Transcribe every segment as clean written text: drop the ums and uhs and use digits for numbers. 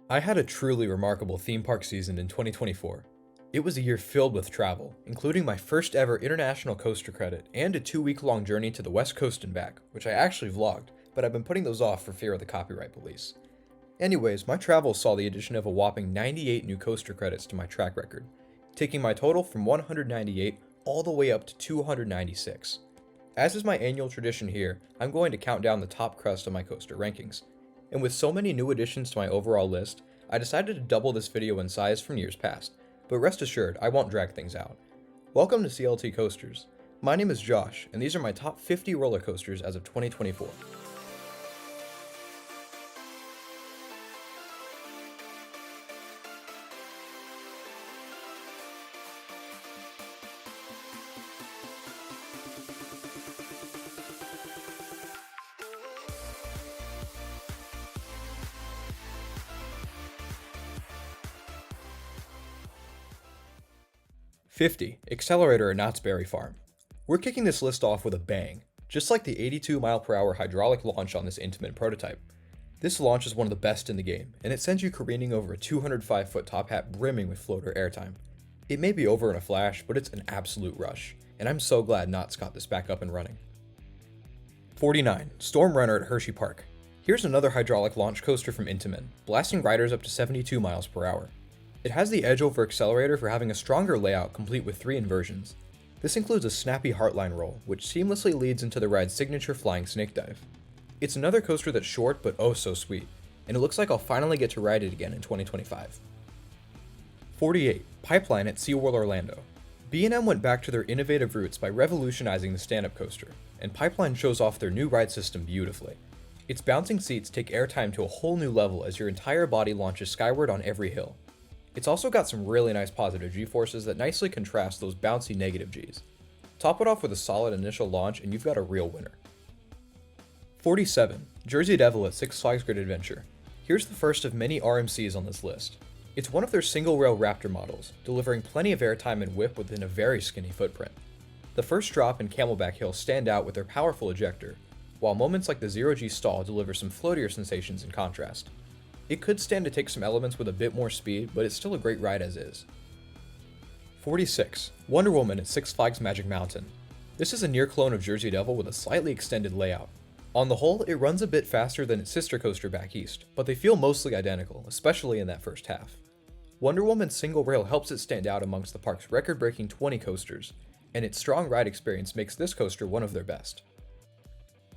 I had a truly remarkable theme park season in 2024. It was a year filled with travel, including my first ever international coaster credit and a 2-week-long journey to the West Coast and back, which I actually vlogged, but I've been putting those off for fear of the copyright police. Anyways, my travels saw the addition of a whopping 98 new coaster credits to my track record, taking my total from 198 all the way up to 296. As is my annual tradition here, I'm going to count down the top crust of my coaster rankings. And with so many new additions to my overall list, I decided to double this video in size from years past, but rest assured, I won't drag things out. Welcome to CLT Coasters. My name is Josh, and these are my top 50 roller coasters as of 2024. 50. Accelerator at Knott's Berry Farm. We're kicking this list off with a bang, just like the 82 mph hydraulic launch on this Intamin prototype. This launch is one of the best in the game, and it sends you careening over a 205-foot top hat brimming with floater airtime. It may be over in a flash, but it's an absolute rush, and I'm so glad Knott's got this back up and running. 49. Storm Runner at Hershey Park. Here's another hydraulic launch coaster from Intamin, blasting riders up to 72 mph. It has the edge over Accelerator for having a stronger layout complete with 3 inversions. This includes a snappy Heartline roll, which seamlessly leads into the ride's signature flying snake dive. It's another coaster that's short but oh so sweet, and it looks like I'll finally get to ride it again in 2025. 48. Pipeline at SeaWorld Orlando. B&M went back to their innovative roots by revolutionizing the stand-up coaster, and Pipeline shows off their new ride system beautifully. Its bouncing seats take airtime to a whole new level as your entire body launches skyward on every hill. It's also got some really nice positive G-forces that nicely contrast those bouncy negative Gs. Top it off with a solid initial launch and you've got a real winner. 47. Jersey Devil at Six Flags Great Adventure. Here's the first of many RMCs on this list. It's one of their single-rail Raptor models, delivering plenty of airtime and whip within a very skinny footprint. The first drop and Camelback Hill stand out with their powerful ejector, while moments like the 0G stall deliver some floatier sensations in contrast. It could stand to take some elements with a bit more speed, but it's still a great ride as is. 46. Wonder Woman at Six Flags Magic Mountain. This is a near clone of Jersey Devil with a slightly extended layout. On the whole, it runs a bit faster than its sister coaster back east, but they feel mostly identical, especially in that first half. Wonder Woman's single rail helps it stand out amongst the park's record-breaking 20 coasters, and its strong ride experience makes this coaster one of their best.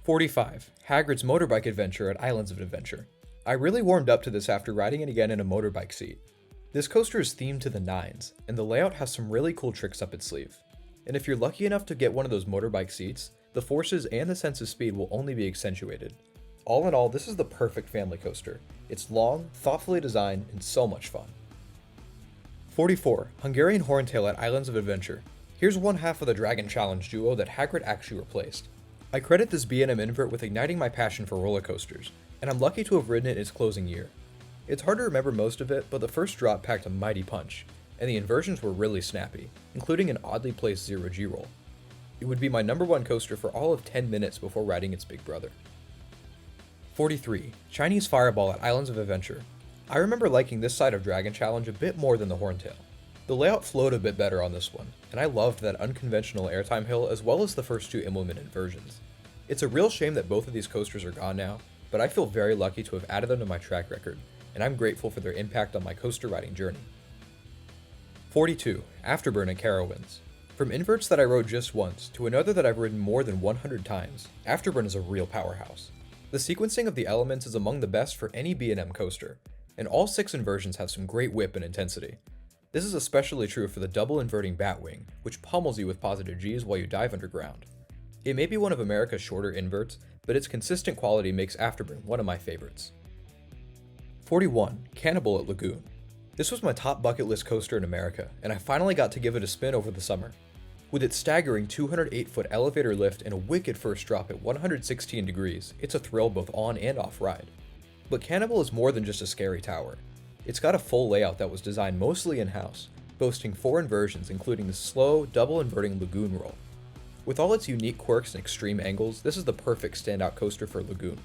45. Hagrid's Motorbike Adventure at Islands of Adventure. I really warmed up to this after riding it again in a motorbike seat. This coaster is themed to the nines, and the layout has some really cool tricks up its sleeve. And if you're lucky enough to get one of those motorbike seats, the forces and the sense of speed will only be accentuated. All in all, this is the perfect family coaster. It's long, thoughtfully designed, and so much fun. 44. Hungarian Horntail at Islands of Adventure. Here's one half of the Dragon Challenge duo that Hagrid actually replaced. I credit this B&M invert with igniting my passion for roller coasters, and I'm lucky to have ridden it in its closing year. It's hard to remember most of it, but the first drop packed a mighty punch, and the inversions were really snappy, including an oddly placed 0G roll. It would be my number 1 coaster for all of 10 minutes before riding its big brother. 43. Chinese Fireball at Islands of Adventure. I remember liking this side of Dragon Challenge a bit more than the Horntail. The layout flowed a bit better on this one, and I loved that unconventional airtime hill as well as the first 2 implemented versions. It's a real shame that both of these coasters are gone now, but I feel very lucky to have added them to my track record, and I'm grateful for their impact on my coaster riding journey. 42. Afterburn at Carowinds. From inverts that I rode just once to another that I've ridden more than 100 times, Afterburn is a real powerhouse. The sequencing of the elements is among the best for any B&M coaster, and all 6 inversions have some great whip and intensity. This is especially true for the double inverting Batwing, which pummels you with positive Gs while you dive underground. It may be one of America's shorter inverts, but its consistent quality makes Afterburn one of my favorites. 41. Cannibal at Lagoon. This was my top bucket list coaster in America, and I finally got to give it a spin over the summer. With its staggering 208-foot elevator lift and a wicked first drop at 116 degrees, it's a thrill both on and off ride. But Cannibal is more than just a scary tower. It's got a full layout that was designed mostly in-house, boasting 4 inversions including the slow, double inverting Lagoon roll. With all its unique quirks and extreme angles, this is the perfect standout coaster for Lagoon.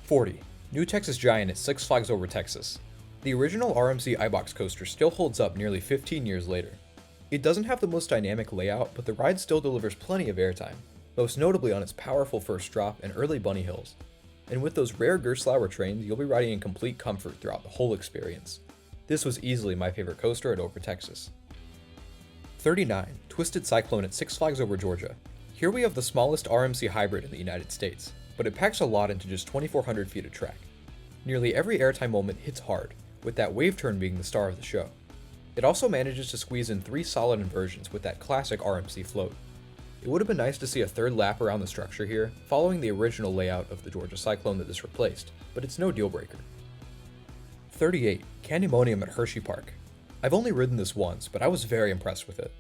40. New Texas Giant at Six Flags Over Texas. The original RMC iBox coaster still holds up nearly 15 years later. It doesn't have the most dynamic layout, but the ride still delivers plenty of airtime, most notably on its powerful first drop and early bunny hills. And with those rare Gerstlauer trains, you'll be riding in complete comfort throughout the whole experience. This was easily my favorite coaster at Over Texas. 39. Twisted Cyclone at Six Flags Over Georgia. Here we have the smallest RMC hybrid in the United States, but it packs a lot into just 2,400 feet of track. Nearly every airtime moment hits hard, with that wave turn being the star of the show. It also manages to squeeze in 3 solid inversions with that classic RMC float. It would have been nice to see a third lap around the structure here, following the original layout of the Georgia Cyclone that this replaced, but it's no deal breaker. 38. Candymonium at Hershey Park. I've only ridden this once, but I was very impressed with it.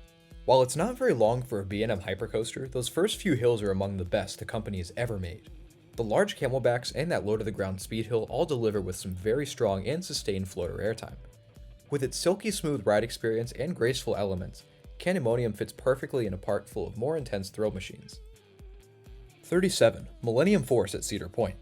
While it's not very long for a B&M hypercoaster, those first few hills are among the best the company has ever made. The large camelbacks and that low-to-the-ground speed hill all deliver with some very strong and sustained floater airtime. With its silky smooth ride experience and graceful elements, Candymonium fits perfectly in a park full of more intense thrill machines. 37. Millennium Force at Cedar Point.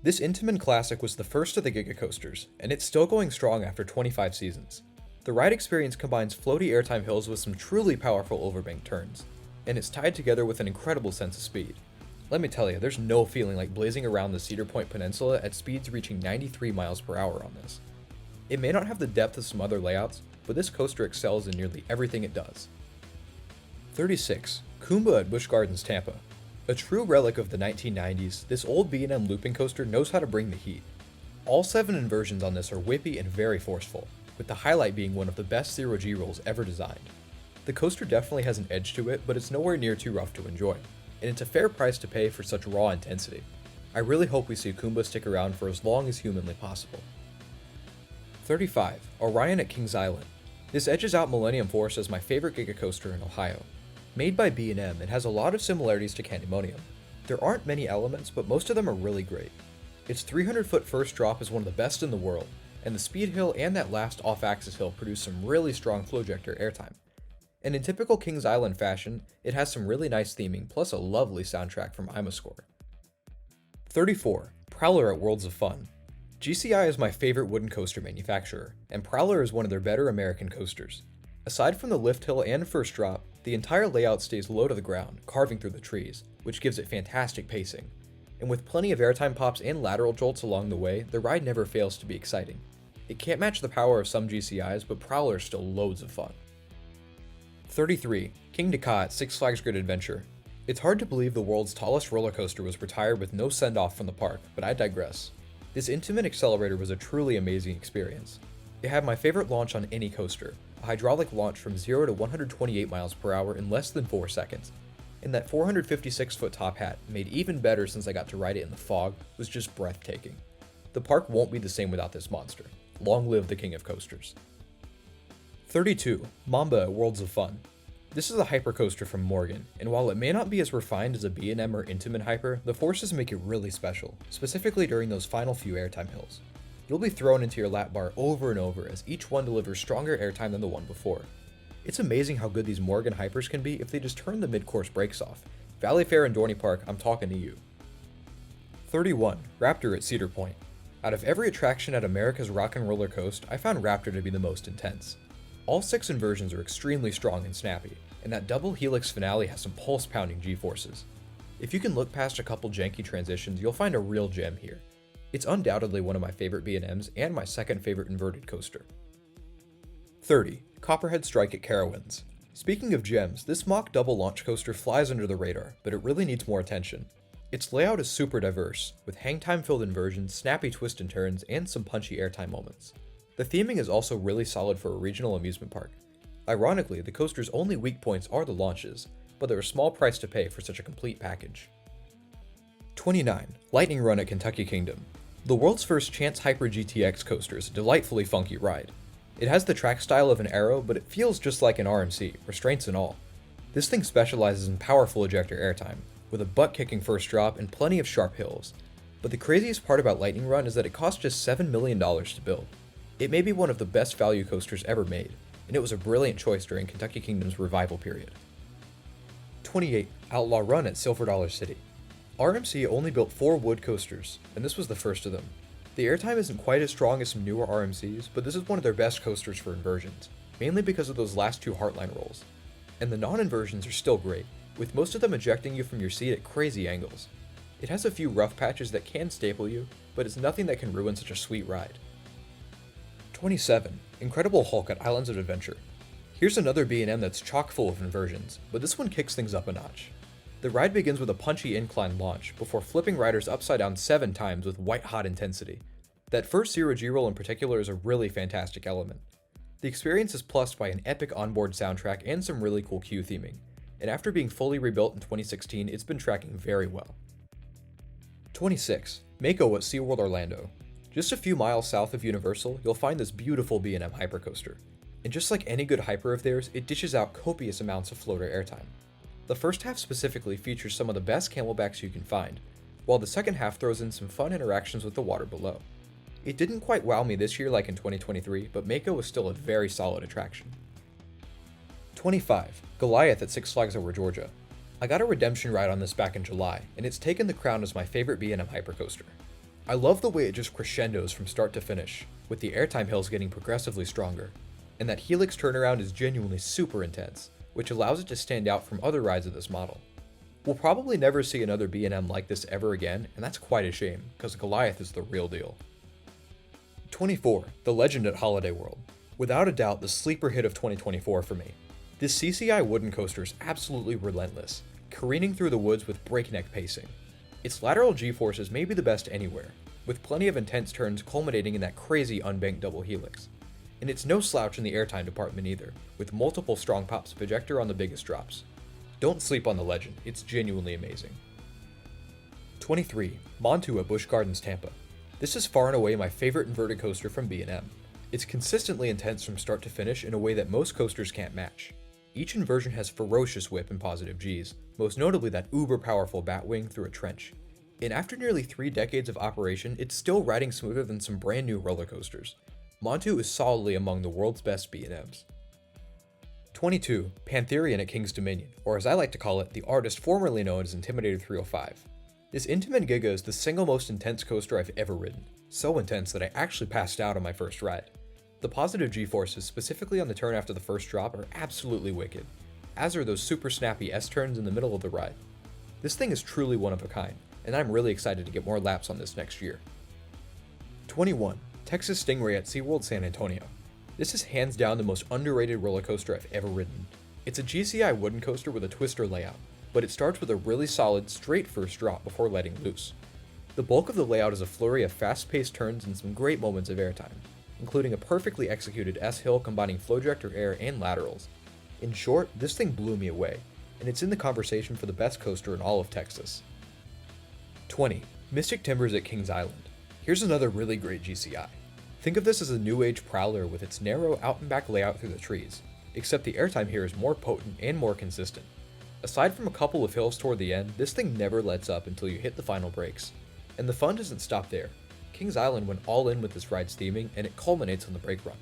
This Intamin classic was the first of the Giga coasters, and it's still going strong after 25 seasons. The ride experience combines floaty airtime hills with some truly powerful overbank turns, and it's tied together with an incredible sense of speed. Let me tell you, there's no feeling like blazing around the Cedar Point Peninsula at speeds reaching 93 miles per hour on this. It may not have the depth of some other layouts, but this coaster excels in nearly everything it does. 36. Kumba at Busch Gardens Tampa. A true relic of the 1990s, this old B&M looping coaster knows how to bring the heat. All 7 inversions on this are whippy and very forceful, with the highlight being one of the best zero-G rolls ever designed. The coaster definitely has an edge to it, but it's nowhere near too rough to enjoy, and it's a fair price to pay for such raw intensity. I really hope we see Kumba stick around for as long as humanly possible. 35. Orion at Kings Island. This edges out Millennium Force as my favorite Giga coaster in Ohio. Made by B&M, it has a lot of similarities to Candymonium. There aren't many elements, but most of them are really great. Its 300-foot first drop is one of the best in the world, and the speed hill and that last off-axis hill produce some really strong flowjector airtime. And in typical Kings Island fashion, it has some really nice theming plus a lovely soundtrack from IMAscore. 34. Prowler at Worlds of Fun. GCI is my favorite wooden coaster manufacturer, and Prowler is one of their better American coasters. Aside from the lift hill and first drop, the entire layout stays low to the ground, carving through the trees, which gives it fantastic pacing. And with plenty of airtime pops and lateral jolts along the way, the ride never fails to be exciting. It can't match the power of some GCIs, but Prowler is still loads of fun. 33. King Dakar at Six Flags Great Adventure. It's hard to believe the world's tallest roller coaster was retired with no send-off from the park, but I digress. This Intamin accelerator was a truly amazing experience. It had my favorite launch on any coaster, a hydraulic launch from 0 to 128 miles per hour in less than 4 seconds. And that 456-foot top hat, made even better since I got to ride it in the fog, was just breathtaking. The park won't be the same without this monster. Long live the king of coasters. 32. Mamba at Worlds of Fun. This is a hypercoaster from Morgan, and while it may not be as refined as a B&M or Intamin hyper, the forces make it really special, specifically during those final few airtime hills. You'll be thrown into your lap bar over and over as each one delivers stronger airtime than the one before. It's amazing how good these Morgan hypers can be if they just turn the mid-course brakes off. Valley Fair and Dorney Park, I'm talking to you. 31. Raptor at Cedar Point. Out of every attraction at America's Rock and Roller Coast, I found Raptor to be the most intense. All 6 inversions are extremely strong and snappy, and that double helix finale has some pulse-pounding G-forces. If you can look past a couple janky transitions, you'll find a real gem here. It's undoubtedly one of my favorite B&Ms and my second favorite inverted coaster. 30. Copperhead Strike at Carowinds. Speaking of gems, this mock double launch coaster flies under the radar, but it really needs more attention. Its layout is super diverse, with hang-time-filled inversions, snappy twists and turns, and some punchy airtime moments. The theming is also really solid for a regional amusement park. Ironically, the coaster's only weak points are the launches, but they're a small price to pay for such a complete package. 29. Lightning Run at Kentucky Kingdom. The world's first Chance Hyper GTX coaster is a delightfully funky ride. It has the track style of an Aero, but it feels just like an RMC, restraints and all. This thing specializes in powerful ejector airtime, with a butt-kicking first drop and plenty of sharp hills. But the craziest part about Lightning Run is that it cost just $7 million to build. It may be one of the best value coasters ever made, and it was a brilliant choice during Kentucky Kingdom's revival period. 28. Outlaw Run at Silver Dollar City. RMC only built 4 wood coasters, and this was the first of them. The The airtime isn't quite as strong as some newer RMCs, but this is one of their best coasters for inversions, mainly because of those last two Heartline rolls. And the non-inversions are still great, with most of them ejecting you from your seat at crazy angles. It has a few rough patches that can staple you, but it's nothing that can ruin such a sweet ride. 27. Incredible Hulk at Islands of Adventure. Here's another B&M that's chock full of inversions, but this one kicks things up a notch. The ride begins with a punchy incline launch, before flipping riders upside down 7 times with white-hot intensity. That first 0G roll in particular is a really fantastic element. The experience is plussed by an epic onboard soundtrack and some really cool queue theming, and after being fully rebuilt in 2016, it's been tracking very well. 26. Mako at SeaWorld Orlando. Just a few miles south of Universal, you'll find this beautiful B&M hypercoaster. And just like any good hyper of theirs, it dishes out copious amounts of floater airtime. The first half specifically features some of the best camelbacks you can find, while the second half throws in some fun interactions with the water below. It didn't quite wow me this year like in 2023, but Mako was still a very solid attraction. 25. Goliath at Six Flags Over Georgia. I got a redemption ride on this back in July, and it's taken the crown as my favorite B&M hypercoaster. I love the way it just crescendos from start to finish, with the airtime hills getting progressively stronger, and that helix turnaround is genuinely super intense, which allows it to stand out from other rides of this model. We'll probably never see another B&M like this ever again, and that's quite a shame, because Goliath is the real deal. 24. The Legend at Holiday World. Without a doubt, the sleeper hit of 2024 for me. This CCI wooden coaster is absolutely relentless, careening through the woods with breakneck pacing. Its lateral G-forces may be the best anywhere, with plenty of intense turns culminating in that crazy unbanked double helix. And it's no slouch in the airtime department either, with multiple strong pops of ejector on the biggest drops. Don't sleep on the Legend, it's genuinely amazing. 23. Montu at Busch Gardens Tampa. This is far and away my favorite inverted coaster from B&M. It's consistently intense from start to finish in a way that most coasters can't match. Each inversion has ferocious whip and positive Gs, most notably that uber-powerful Batwing through a trench. And after nearly 3 decades of operation, it's still riding smoother than some brand new roller coasters. Montu is solidly among the world's best B&Ms. 22. Pantherian at King's Dominion, or as I like to call it, the artist formerly known as Intimidator 305. This Intamin Giga is the single most intense coaster I've ever ridden, so intense that I actually passed out on my first ride. The positive G-forces, specifically on the turn after the first drop, are absolutely wicked, as are those super snappy S-turns in the middle of the ride. This thing is truly one of a kind, and I'm really excited to get more laps on this next year. 21. Texas Stingray at SeaWorld San Antonio. This is hands down the most underrated roller coaster I've ever ridden. It's a GCI wooden coaster with a twister layout, but it starts with a really solid, straight first drop before letting loose. The bulk of the layout is a flurry of fast-paced turns and some great moments of airtime, including a perfectly executed S-hill combining flowjector air and laterals. In short, this thing blew me away, and it's in the conversation for the best coaster in all of Texas. 20. Mystic Timbers at Kings Island. Here's another really great GCI. Think of this as a new age prowler with its narrow out and back layout through the trees, except the airtime here is more potent and more consistent. Aside from a couple of hills toward the end, this thing never lets up until you hit the final brakes. And the fun doesn't stop there. Kings Island went all in with this ride's theming, and it culminates on the brake run.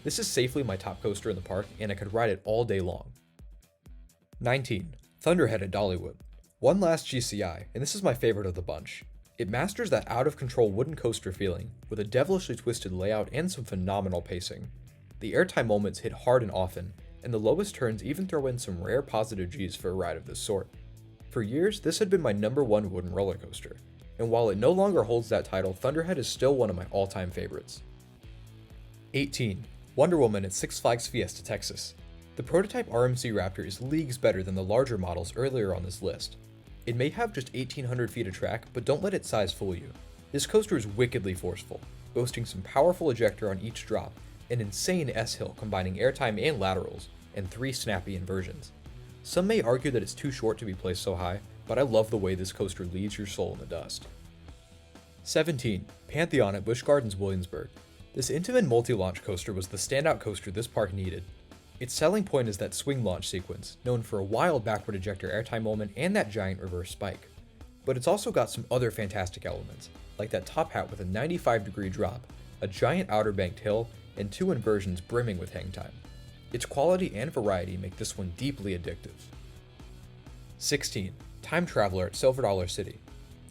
This is safely my top coaster in the park, and I could ride it all day long. 19. Thunderhead at Dollywood. One last GCI, and this is my favorite of the bunch. It masters that out-of-control wooden coaster feeling, with a devilishly twisted layout and some phenomenal pacing. The airtime moments hit hard and often, and the lowest turns even throw in some rare positive Gs for a ride of this sort. For years, this had been my #1 wooden roller coaster, and while it no longer holds that title, Thunderhead is still one of my all-time favorites. 18. Wonder Woman at Six Flags Fiesta, Texas. The prototype RMC Raptor is leagues better than the larger models earlier on this list. It may have just 1,800 feet of track, but don't let its size fool you. This coaster is wickedly forceful, boasting some powerful ejector on each drop, an insane S-hill combining airtime and laterals, and 3 snappy inversions. Some may argue that it's too short to be placed so high, but I love the way this coaster leaves your soul in the dust. 17. Pantheon at Busch Gardens Williamsburg. This Intamin multi-launch coaster was the standout coaster this park needed. Its selling point is that swing launch sequence, known for a wild backward ejector airtime moment and that giant reverse spike. But it's also got some other fantastic elements, like that top hat with a 95-degree drop, a giant outer banked hill, and 2 inversions brimming with hang time. Its quality and variety make this one deeply addictive. 16. Time Traveler at Silver Dollar City.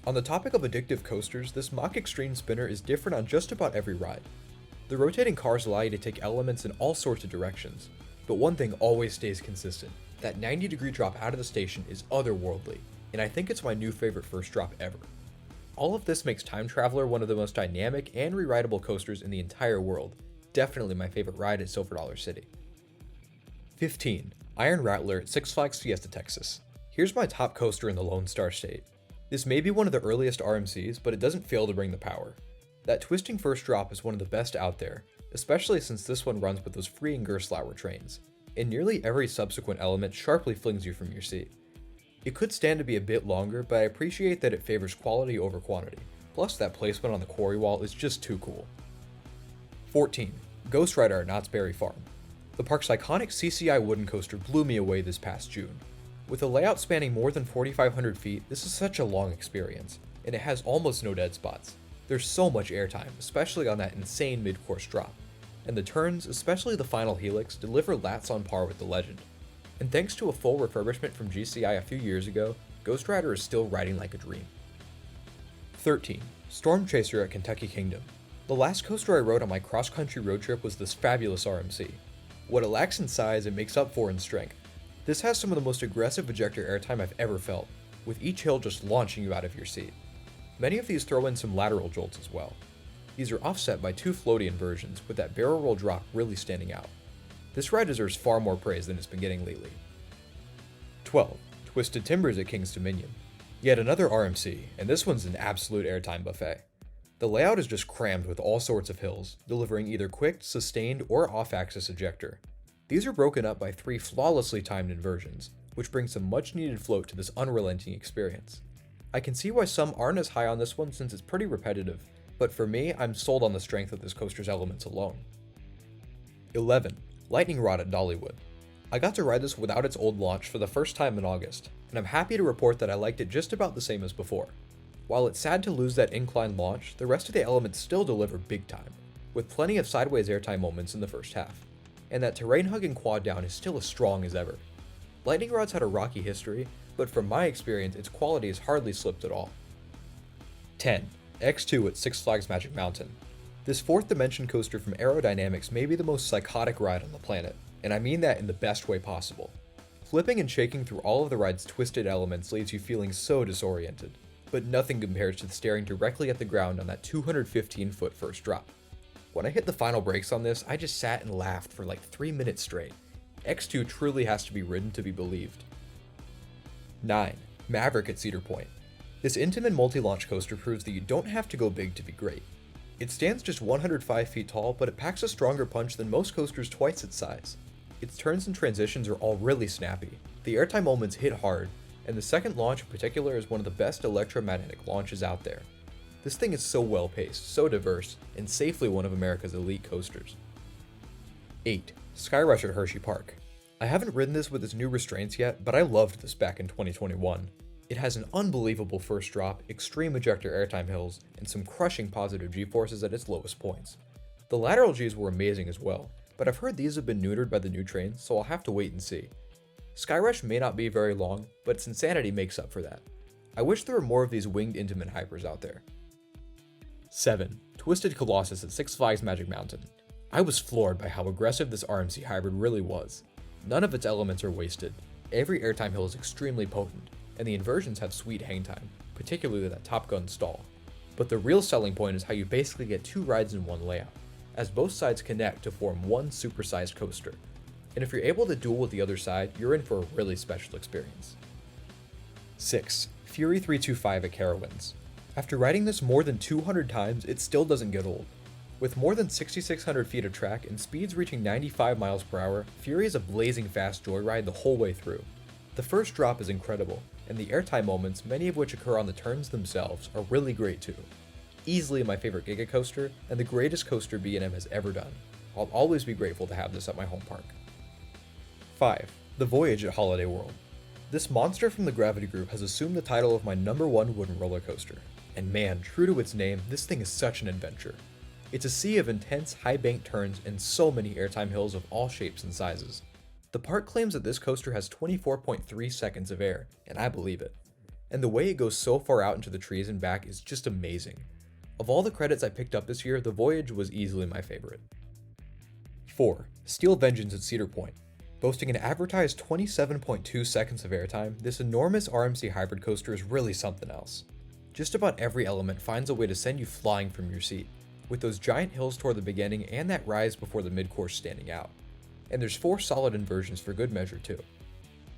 On the topic of addictive coasters, this Mach Extreme Spinner is different on just about every ride. The rotating cars allow you to take elements in all sorts of directions, but one thing always stays consistent. That 90-degree drop out of the station is otherworldly, and I think it's my new favorite first drop ever. All of this makes Time Traveler one of the most dynamic and re-rideable coasters in the entire world. Definitely my favorite ride at Silver Dollar City. 15. Iron Rattler at Six Flags Fiesta Texas. Here's my top coaster in the Lone Star State. This may be one of the earliest RMCs, but it doesn't fail to bring the power. That twisting first drop is one of the best out there, especially since this one runs with those freeing Gerstlauer trains, and nearly every subsequent element sharply flings you from your seat. It could stand to be a bit longer, but I appreciate that it favors quality over quantity, plus that placement on the quarry wall is just too cool. 14. Ghost Rider at Knott's Berry Farm. The park's iconic CCI wooden coaster blew me away this past June. With a layout spanning more than 4,500 feet, this is such a long experience, and it has almost no dead spots. There's so much airtime, especially on that insane mid-course drop, and the turns, especially the final helix, deliver lats on par with the Legend. And thanks to a full refurbishment from GCI a few years ago, Ghost Rider is still riding like a dream. 13. Storm Chaser at Kentucky Kingdom. The last coaster I rode on my cross-country road trip was this fabulous RMC. What it lacks in size, it makes up for in strength. This has some of the most aggressive ejector airtime I've ever felt, with each hill just launching you out of your seat. Many of these throw in some lateral jolts as well. These are offset by two floaty inversions, with that barrel roll drop really standing out. This ride deserves far more praise than it's been getting lately. 12. Twisted Timbers at King's Dominion. Yet another RMC, and this one's an absolute airtime buffet. The layout is just crammed with all sorts of hills, delivering either quick, sustained, or off-axis ejector. These are broken up by 3 flawlessly timed inversions, which brings some much-needed float to this unrelenting experience. I can see why some aren't as high on this one since it's pretty repetitive, but for me, I'm sold on the strength of this coaster's elements alone. 11. Lightning Rod at Dollywood. I got to ride this without its old launch for the first time in August, and I'm happy to report that I liked it just about the same as before. While it's sad to lose that incline launch, the rest of the elements still deliver big time, with plenty of sideways airtime moments in the first half, and that terrain-hugging quad down is still as strong as ever. Lightning Rod's had a rocky history, but from my experience, its quality has hardly slipped at all. 10. X2 at Six Flags Magic Mountain. This fourth dimension coaster from Aerodynamics may be the most psychotic ride on the planet, and I mean that in the best way possible. Flipping and shaking through all of the ride's twisted elements leaves you feeling so disoriented, but nothing compares to staring directly at the ground on that 215-foot first drop. When I hit the final brakes on this, I just sat and laughed for like 3 minutes straight. X2 truly has to be ridden to be believed. 9. Maverick at Cedar Point. This Intamin multi-launch coaster proves that you don't have to go big to be great. It stands just 105 feet tall, but it packs a stronger punch than most coasters twice its size. Its turns and transitions are all really snappy, the airtime moments hit hard, and the second launch in particular is one of the best electromagnetic launches out there. This thing is so well paced, so diverse, and safely one of America's elite coasters. 8. Skyrush at Hershey Park. I haven't ridden this with its new restraints yet, but I loved this back in 2021. It has an unbelievable first drop, extreme ejector airtime hills, and some crushing positive G-forces at its lowest points. The lateral Gs were amazing as well, but I've heard these have been neutered by the new trains, so I'll have to wait and see. Skyrush may not be very long, but its insanity makes up for that. I wish there were more of these winged Intamin hypers out there. 7. Twisted Colossus at Six Flags Magic Mountain. I was floored by how aggressive this RMC hybrid really was. None of its elements are wasted, every airtime hill is extremely potent, and the inversions have sweet hang time, particularly that Top Gun stall. But the real selling point is how you basically get 2 rides in one layout, as both sides connect to form one supersized coaster. And if you're able to duel with the other side, you're in for a really special experience. 6. Fury 325 at Carowinds. After riding this more than 200 times, it still doesn't get old. With more than 6,600 feet of track and speeds reaching 95 miles per hour, Fury is a blazing fast joyride the whole way through. The first drop is incredible, and the airtime moments, many of which occur on the turns themselves, are really great too. Easily my favorite Giga coaster, and the greatest coaster B&M has ever done. I'll always be grateful to have this at my home park. 5. The Voyage at Holiday World. This monster from the Gravity Group has assumed the title of my #1 wooden roller coaster. And man, true to its name, this thing is such an adventure. It's a sea of intense, high-banked turns and so many airtime hills of all shapes and sizes. The park claims that this coaster has 24.3 seconds of air, and I believe it. and the way it goes so far out into the trees and back is just amazing. Of all the credits I picked up this year, the Voyage was easily my favorite. 4. Steel Vengeance at Cedar Point. Boasting an advertised 27.2 seconds of airtime, this enormous RMC hybrid coaster is really something else. Just about every element finds a way to send you flying from your seat, with those giant hills toward the beginning and that rise before the mid-course standing out. And there's 4 solid inversions for good measure too.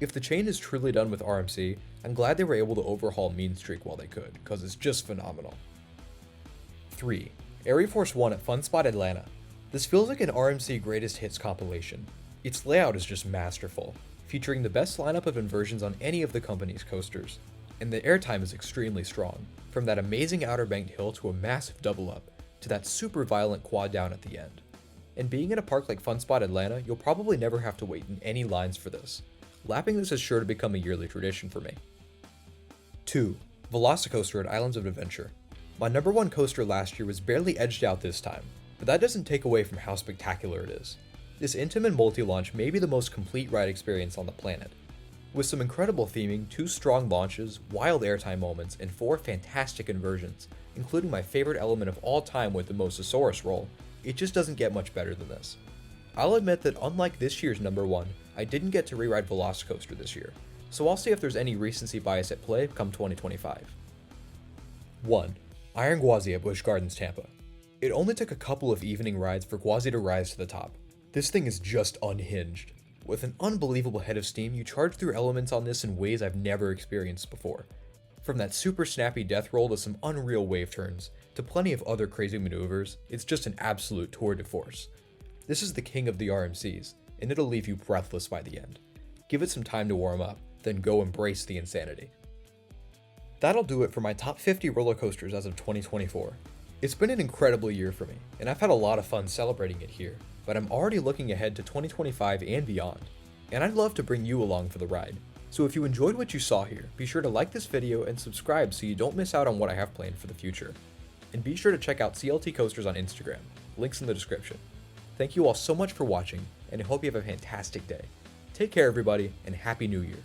If the chain is truly done with RMC, I'm glad they were able to overhaul Mean Streak while they could, cause it's just phenomenal. 3. Air Force 1 at Fun Spot Atlanta. This feels like an RMC greatest hits compilation. Its layout is just masterful, featuring the best lineup of inversions on any of the company's coasters, and the airtime is extremely strong, from that amazing outer banked hill to a massive double up, to that super violent quad down at the end. And being in a park like Fun Spot Atlanta, you'll probably never have to wait in any lines for this. Lapping this is sure to become a yearly tradition for me. 2. Velocicoaster at Islands of Adventure. My number 1 coaster last year was barely edged out this time, but that doesn't take away from how spectacular it is. This intimate multi-launch may be the most complete ride experience on the planet. With some incredible theming, 2 strong launches, wild airtime moments, and 4 fantastic inversions, including my favorite element of all time with the Mosasaurus roll, it just doesn't get much better than this. I'll admit that unlike this year's number 1, I didn't get to reride Velocicoaster this year, so I'll see if there's any recency bias at play come 2025. 1. Iron Gwazi at Busch Gardens, Tampa. It only took a couple of evening rides for Gwazi to rise to the top. This thing is just unhinged. With an unbelievable head of steam, you charge through elements on this in ways I've never experienced before. From that super snappy death roll to some unreal wave turns, to plenty of other crazy maneuvers, it's just an absolute tour de force. This is the king of the RMCs, and it'll leave you breathless by the end. Give it some time to warm up, then go embrace the insanity. That'll do it for my top 50 roller coasters as of 2024. It's been an incredible year for me, and I've had a lot of fun celebrating it here, but I'm already looking ahead to 2025 and beyond, and I'd love to bring you along for the ride. So if you enjoyed what you saw here, be sure to like this video and subscribe so you don't miss out on what I have planned for the future. And be sure to check out CLT Coasters on Instagram, links in the description. Thank you all so much for watching, and I hope you have a fantastic day. Take care everybody, and Happy New Year.